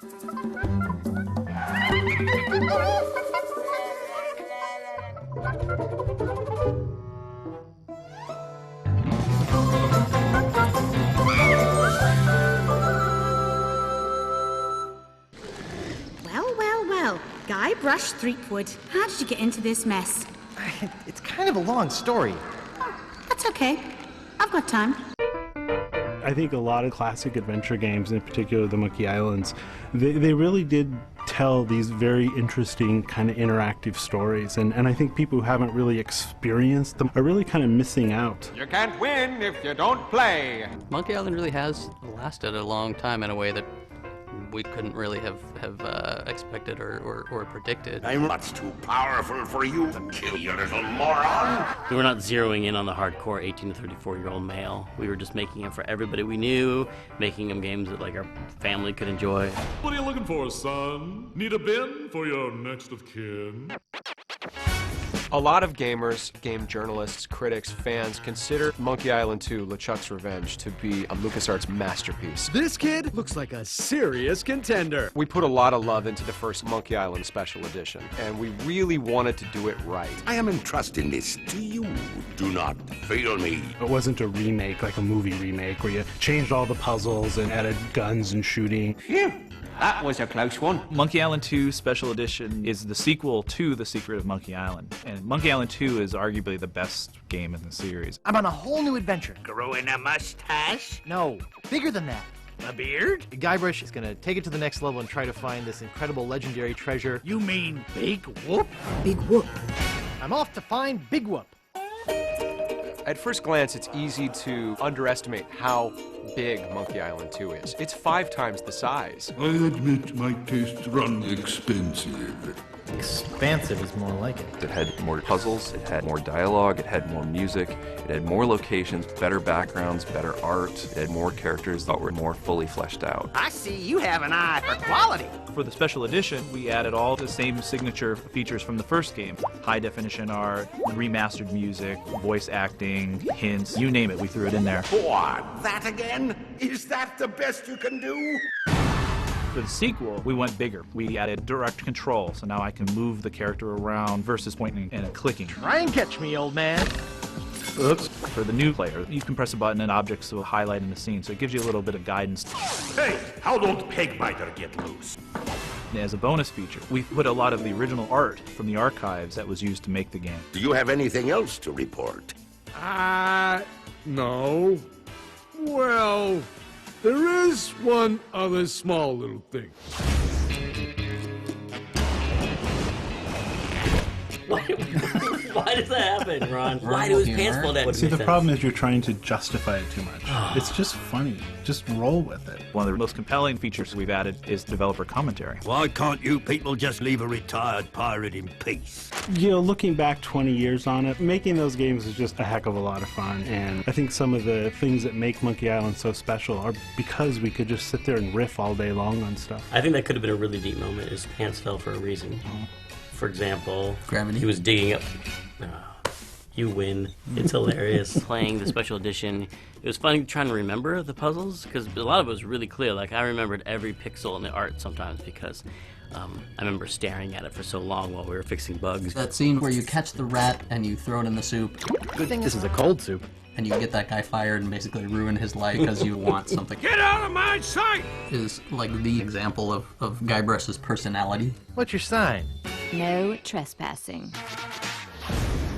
Well, Guybrush Threepwood, how did you get into this mess? It's kind of a long story. Oh, that's okay. I've got time. I think a lot of classic adventure games, in particular the Monkey Islands, they really did tell these very interesting kind of interactive stories, and I think people who haven't really experienced them are really kind of missing out. You can't win if you don't play. Monkey Island really has lasted a long time in a way that we couldn't really have expected or predicted. I'm much too powerful for you to kill, you little moron. We were not zeroing in on the hardcore 18 to 34-year-old male. We were just making them for everybody we knew, making them games that like our family could enjoy. What are you looking for, son? Need a bin for your next of kin? A lot of gamers, game journalists, critics, fans consider Monkey Island 2: LeChuck's Revenge to be a LucasArts masterpiece. This kid looks like a serious contender. We put a lot of love into the first Monkey Island Special Edition, and we really wanted to do it right. I am entrusting this to you. Do not fail me. It wasn't a remake, like a movie remake, where you changed all the puzzles and added guns and shooting. Phew. That was a close one. Monkey Island 2 Special Edition is the sequel to The Secret of Monkey Island. And Monkey Island 2 is arguably the best game in the series. I'm on a whole new adventure. Growing a mustache? No, bigger than that. A beard? Guybrush is gonna take it to the next level and try to find this incredible legendary treasure. You mean Big Whoop? Big Whoop. I'm off to find Big Whoop. At first glance, it's easy to underestimate how big Monkey Island 2 is. It's 5 times the size. I admit my tastes run expensive. Expansive is more like it. It had more puzzles, it had more dialogue, it had more music, it had more locations, better backgrounds, better art, it had more characters that were more fully fleshed out. I see you have an eye for quality. For the Special Edition, we added all the same signature features from the first game. High definition art, remastered music, voice acting, hints, you name it, we threw it in there. What? That again? Is that the best you can do? For the sequel, we went bigger. We added direct control, so now I can move the character around versus pointing and clicking. Try and catch me, old man. Oops. For the new player, you can press a button and objects will highlight in the scene, so it gives you a little bit of guidance. Hey, how don't Pegbiter get loose? And as a bonus feature, we put a lot of the original art from the archives that was used to make the game. Do you have anything else to report? No. Well, there is one other small little thing. Why does that happen, Ron? Why do his pants fall down? See, the problem is you're trying to justify it too much. It's just funny. Just roll with it. One of the most compelling features we've added is developer commentary. Why can't you people just leave a retired pirate in peace? You know, looking back 20 years on it, making those games is just a heck of a lot of fun. And I think some of the things that make Monkey Island so special are because we could just sit there and riff all day long on stuff. I think that could have been a really deep moment. His pants fell for a reason. For example, Gravity. He was digging up. You win. It's hilarious. Playing the Special Edition, it was funny trying to remember the puzzles because a lot of it was really clear. Like I remembered every pixel in the art sometimes because I remember staring at it for so long while we were fixing bugs. That scene where you catch the rat and you throw it in the soup. Good thing this is a cold soup. And you get that guy fired and basically ruin his life because you want something. Get out of my sight! Is like the example of Guybrush's personality. What's your sign? No trespassing.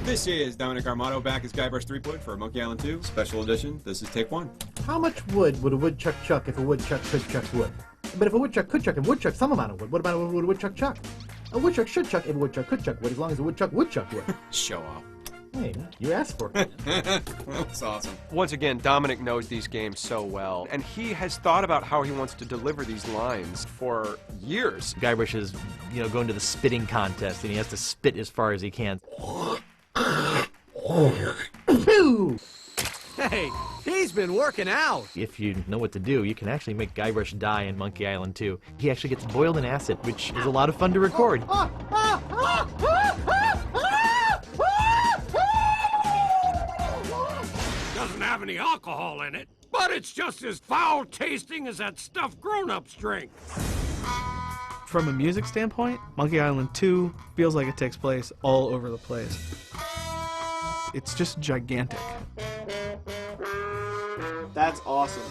This is Dominic Armato back as Guybrush Threepwood for Monkey Island 2 Special Edition. This is take 1. How much wood would a woodchuck chuck if a woodchuck could chuck wood? But if a woodchuck could chuck, a woodchuck some amount of wood, what about a woodchuck chuck? A woodchuck should chuck if a woodchuck could chuck wood, as long as a woodchuck would chuck wood. Show off. Hey, you asked for it. That's awesome. Once again, Dominic knows these games so well, and he has thought about how he wants to deliver these lines for years. Guybrush is, going to the spitting contest, and he has to spit as far as he can. Hey, he's been working out. If you know what to do, you can actually make Guybrush die in Monkey Island 2. He actually gets boiled in acid, which is a lot of fun to record. Doesn't have any alcohol in it, but it's just as foul tasting as that stuff grown-ups drink. From a music standpoint, Monkey Island 2 feels like it takes place all over the place. It's just gigantic. That's awesome.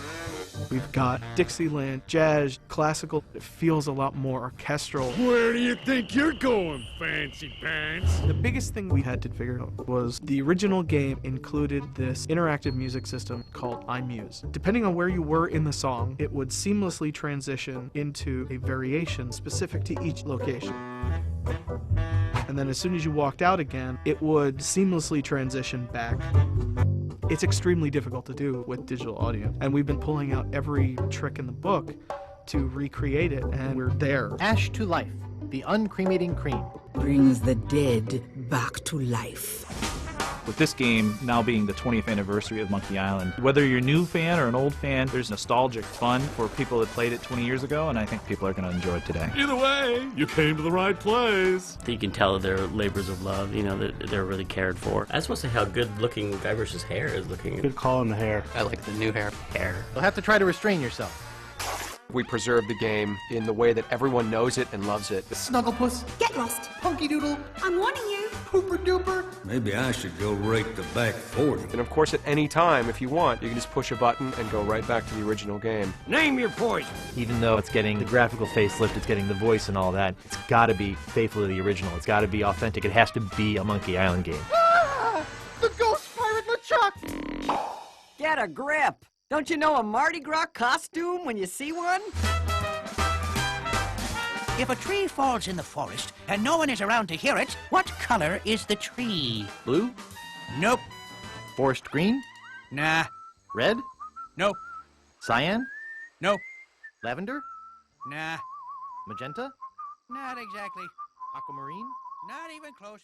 We've got Dixieland, jazz, classical. It feels a lot more orchestral. Where do you think you're going, fancy pants? The biggest thing we had to figure out was the original game included this interactive music system called iMuse. Depending on where you were in the song, it would seamlessly transition into a variation specific to each location. And then as soon as you walked out again, it would seamlessly transition back. It's extremely difficult to do with digital audio, and we've been pulling out every trick in the book to recreate it, and we're there. Ash to Life, the uncremating cream. Brings the dead back to life. With this game now being the 20th anniversary of Monkey Island, whether you're a new fan or an old fan, there's nostalgic fun for people that played it 20 years ago, and I think people are going to enjoy it today. Either way, you came to the right place. You can tell they're labors of love, you know, that they're really cared for. I just want to say how good looking Guybrush's hair is looking. Good call on the hair. I like the new hair. You'll have to try to restrain yourself. We preserve the game in the way that everyone knows it and loves it. Snugglepuss, Get lost. Punky Doodle, I'm warning you. Pooper Duper. Maybe I should go rake the back 40. And of course, at any time, if you want, you can just push a button and go right back to the original game. Name your poison. Even though it's getting the graphical facelift, it's getting the voice and all that, it's got to be faithful to the original. It's got to be authentic. It has to be a Monkey Island game. Ah! The Ghost Pirate LeChuck! Get a grip! Don't you know a Mardi Gras costume when you see one? If a tree falls in the forest and no one is around to hear it, what color is the tree? Blue? Nope. Forest green? Nah. Red? Nope. Cyan? Nope. Lavender? Nah. Magenta? Not exactly. Aquamarine? Not even close.